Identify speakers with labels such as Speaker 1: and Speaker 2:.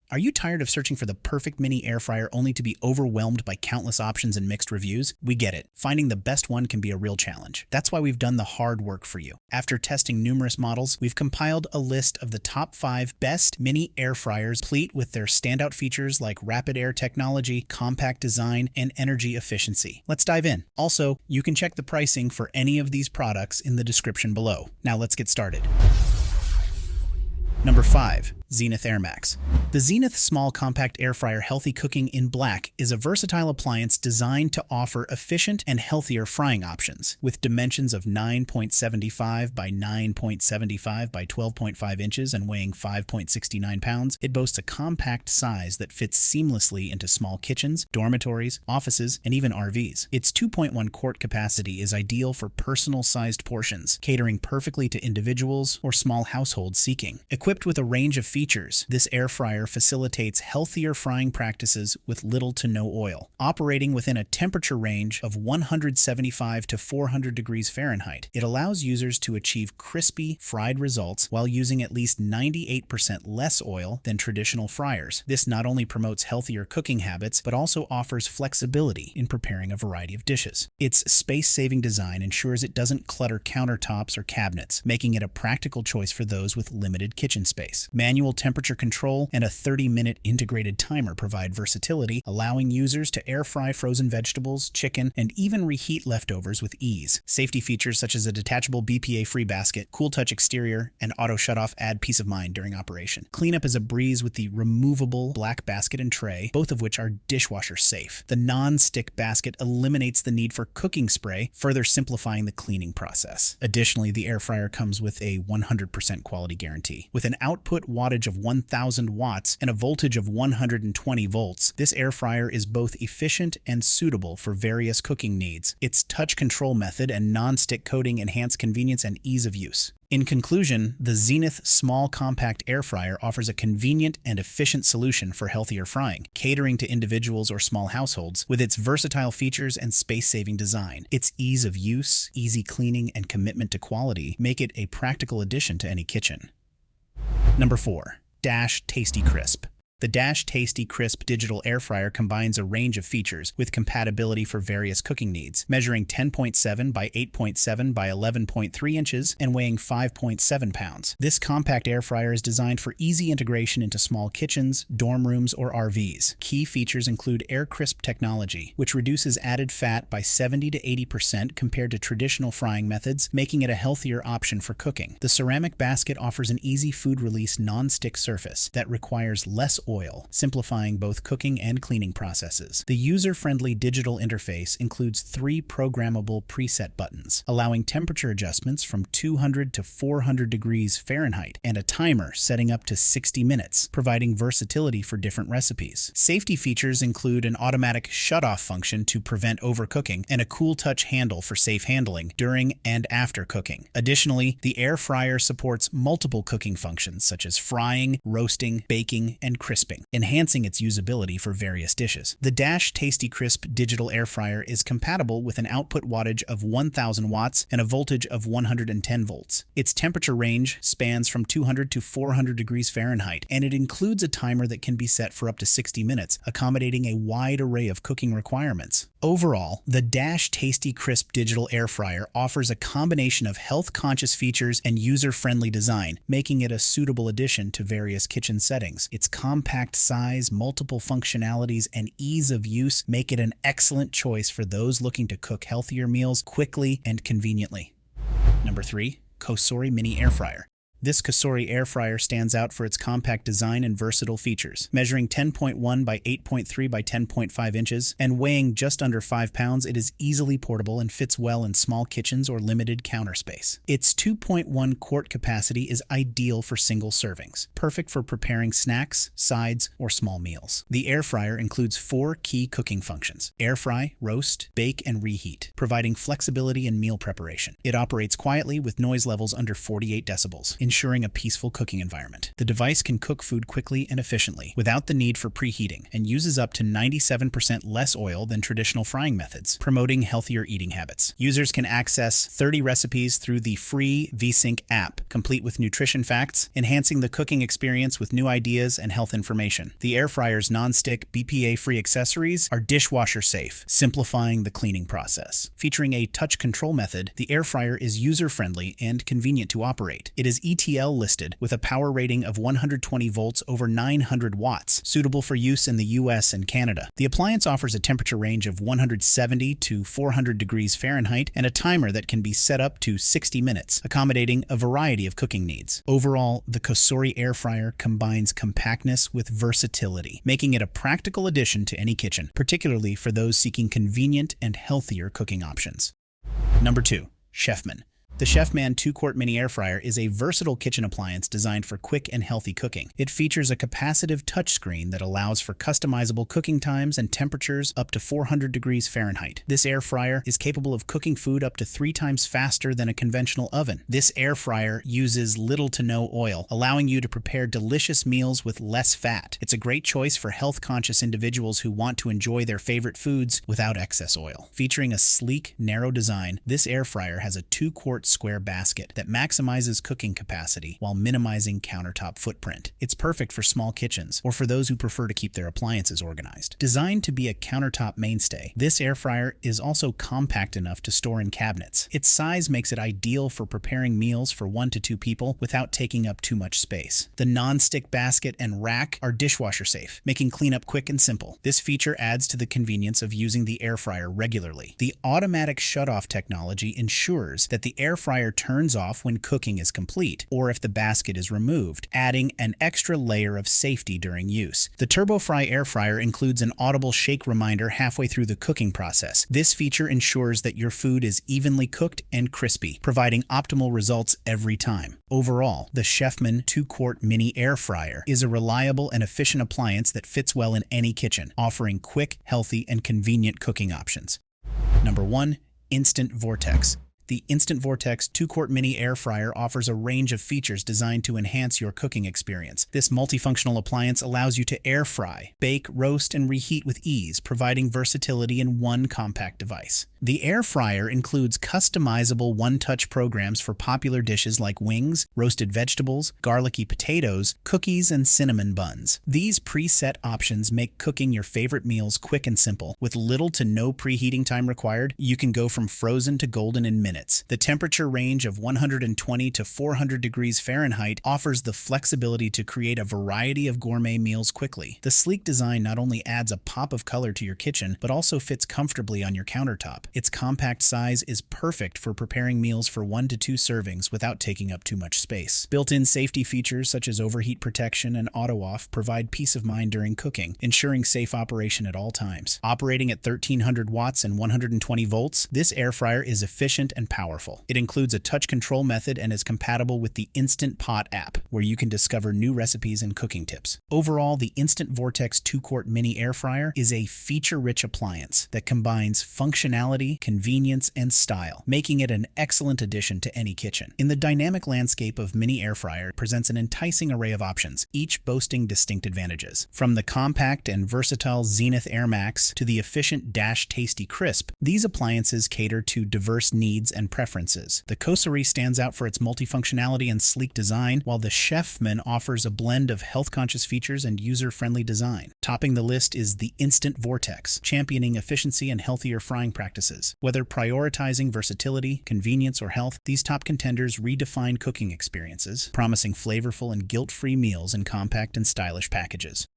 Speaker 1: Are you tired of searching for the perfect mini air fryer only to be overwhelmed by countless options and mixed reviews? We get it. Finding the best one can be a real challenge. That's why we've done the hard work for you. After testing numerous models, we've compiled a list of the top 5 best mini air fryers, complete with their standout features like rapid air technology, compact design, and energy efficiency. Let's dive in. Also, you can check the pricing for any of these products in the description below. Now let's get started. Number 5. Zenith AirMax. The Zenith Small Compact Air Fryer Healthy Cooking in Black is a versatile appliance designed to offer efficient and healthier frying options. With dimensions of 9.75 by 9.75 by 12.5 inches and weighing 5.69 pounds, it boasts a compact size that fits seamlessly into small kitchens, dormitories, offices, and even RVs. Its 2.1 quart capacity is ideal for personal-sized portions, catering perfectly to individuals or small households seeking. Equipped with a range of features, this air fryer facilitates healthier frying practices with little to no oil. Operating within a temperature range of 175 to 400 degrees Fahrenheit, it allows users to achieve crispy, fried results while using at least 98% less oil than traditional fryers. This not only promotes healthier cooking habits, but also offers flexibility in preparing a variety of dishes. Its space-saving design ensures it doesn't clutter countertops or cabinets, making it a practical choice for those with limited kitchen space. Manual temperature control and a 30-minute integrated timer provide versatility, allowing users to air fry frozen vegetables, chicken, and even reheat leftovers with ease. Safety features such as a detachable BPA-free basket, cool touch exterior, and auto shutoff add peace of mind during operation. Cleanup is a breeze with the removable black basket and tray, both of which are dishwasher safe. The non-stick basket eliminates the need for cooking spray, further simplifying the cleaning process. Additionally, the air fryer comes with a 100% quality guarantee. With an output wattage of 1000 watts and a voltage of 120 volts, this air fryer is both efficient and suitable for various cooking needs. Its touch control method and non-stick coating enhance convenience and ease of use. In conclusion, the Zenith Small Compact Air Fryer offers a convenient and efficient solution for healthier frying, catering to individuals or small households. With its versatile features and space-saving design, its ease of use, easy cleaning, and commitment to quality make it a practical addition to any kitchen. Number 4. Tasti-Crisp. The Tasti-Crisp digital air fryer combines a range of features with compatibility for various cooking needs, measuring 10.7 by 8.7 by 11.3 inches and weighing 5.7 pounds. This compact air fryer is designed for easy integration into small kitchens, dorm rooms, or RVs. Key features include Air Crisp technology, which reduces added fat by 70 to 80% compared to traditional frying methods, making it a healthier option for cooking. The ceramic basket offers an easy food release non-stick surface that requires less oil, simplifying both cooking and cleaning processes. The user-friendly digital interface includes 3 programmable preset buttons, allowing temperature adjustments from 200 to 400 degrees Fahrenheit, and a timer setting up to 60 minutes, providing versatility for different recipes. Safety features include an automatic shut-off function to prevent overcooking and a cool touch handle for safe handling during and after cooking. Additionally, the air fryer supports multiple cooking functions such as frying, roasting, baking, and crisping, enhancing its usability for various dishes. The Tasti-Crisp digital air fryer is compatible with an output wattage of 1000 watts and a voltage of 110 volts. Its temperature range spans from 200 to 400 degrees Fahrenheit, and it includes a timer that can be set for up to 60 minutes, accommodating a wide array of cooking requirements. Overall, the Tasti-Crisp digital air fryer offers a combination of health-conscious features and user-friendly design, making it a suitable addition to various kitchen settings. Its compact size, multiple functionalities, and ease of use make it an excellent choice for those looking to cook healthier meals quickly and conveniently. Number 3. COSORI Mini Air Fryer. This COSORI air fryer stands out for its compact design and versatile features. Measuring 10.1 by 8.3 by 10.5 inches and weighing just under 5 pounds, it is easily portable and fits well in small kitchens or limited counter space. Its 2.1 quart capacity is ideal for single servings, perfect for preparing snacks, sides, or small meals. The air fryer includes 4 key cooking functions: air fry, roast, bake, and reheat, providing flexibility in meal preparation. It operates quietly with noise levels under 48 decibels, ensuring a peaceful cooking environment. The device can cook food quickly and efficiently without the need for preheating and uses up to 97% less oil than traditional frying methods, promoting healthier eating habits. Users can access 30 recipes through the free VSync app, complete with nutrition facts, enhancing the cooking experience with new ideas and health information. The air fryer's non-stick, BPA-free accessories are dishwasher safe, simplifying the cleaning process. Featuring a touch control method, the air fryer is user-friendly and convenient to operate. It is ETL listed with a power rating of 120 volts over 900 watts, suitable for use in the US and Canada. The appliance offers a temperature range of 170 to 400 degrees Fahrenheit and a timer that can be set up to 60 minutes, accommodating a variety of cooking needs. Overall, the COSORI air fryer combines compactness with versatility, making it a practical addition to any kitchen, particularly for those seeking convenient and healthier cooking options. Number 2. CHEFMAN. The CHEFMAN 2-quart mini air fryer is a versatile kitchen appliance designed for quick and healthy cooking. It features a capacitive touchscreen that allows for customizable cooking times and temperatures up to 400 degrees Fahrenheit. This air fryer is capable of cooking food up to 3 times faster than a conventional oven. This air fryer uses little to no oil, allowing you to prepare delicious meals with less fat. It's a great choice for health-conscious individuals who want to enjoy their favorite foods without excess oil. Featuring a sleek, narrow design, this air fryer has a 2-quart square basket that maximizes cooking capacity while minimizing countertop footprint. It's perfect for small kitchens or for those who prefer to keep their appliances organized. Designed to be a countertop mainstay, this air fryer is also compact enough to store in cabinets. Its size makes it ideal for preparing meals for 1 to 2 people without taking up too much space. The non-stick basket and rack are dishwasher safe, making cleanup quick and simple. This feature adds to the convenience of using the air fryer regularly. The automatic shutoff technology ensures that the air fryer turns off when cooking is complete or if the basket is removed, adding an extra layer of safety during use. The TurboFry air fryer includes an audible shake reminder halfway through the cooking process. This feature ensures that your food is evenly cooked and crispy, providing optimal results every time. Overall, the CHEFMAN 2-quart mini air fryer is a reliable and efficient appliance that fits well in any kitchen, offering quick, healthy, and convenient cooking options. Number 1. Instant Vortex. The Instant Vortex 2-quart mini air fryer offers a range of features designed to enhance your cooking experience. This multifunctional appliance allows you to air fry, bake, roast, and reheat with ease, providing versatility in one compact device. The air fryer includes customizable one-touch programs for popular dishes like wings, roasted vegetables, garlicky potatoes, cookies, and cinnamon buns. These preset options make cooking your favorite meals quick and simple. With little to no preheating time required, you can go from frozen to golden in minutes. The temperature range of 120 to 400 degrees Fahrenheit offers the flexibility to create a variety of gourmet meals quickly. The sleek design not only adds a pop of color to your kitchen, but also fits comfortably on your countertop. Its compact size is perfect for preparing meals for 1 to 2 servings without taking up too much space. Built-in safety features such as overheat protection and auto-off provide peace of mind during cooking, ensuring safe operation at all times. Operating at 1300 watts and 120 volts, this air fryer is efficient and powerful. It includes a touch control method and is compatible with the Instant Pot app, where you can discover new recipes and cooking tips. Overall, the Instant Vortex 2-quart mini air fryer is a feature-rich appliance that combines functionality, convenience, and style, making it an excellent addition to any kitchen. In the dynamic landscape of mini air fryer, it presents an enticing array of options, each boasting distinct advantages. From the compact and versatile Zenith AirMax to the efficient Tasti-Crisp, these appliances cater to diverse needs and preferences. The COSORI stands out for its multifunctionality and sleek design, while the CHEFMAN offers a blend of health-conscious features and user-friendly design. Topping the list is the Instant Vortex, championing efficiency and healthier frying practices. Whether prioritizing versatility, convenience, or health, these top contenders redefine cooking experiences, promising flavorful and guilt-free meals in compact and stylish packages.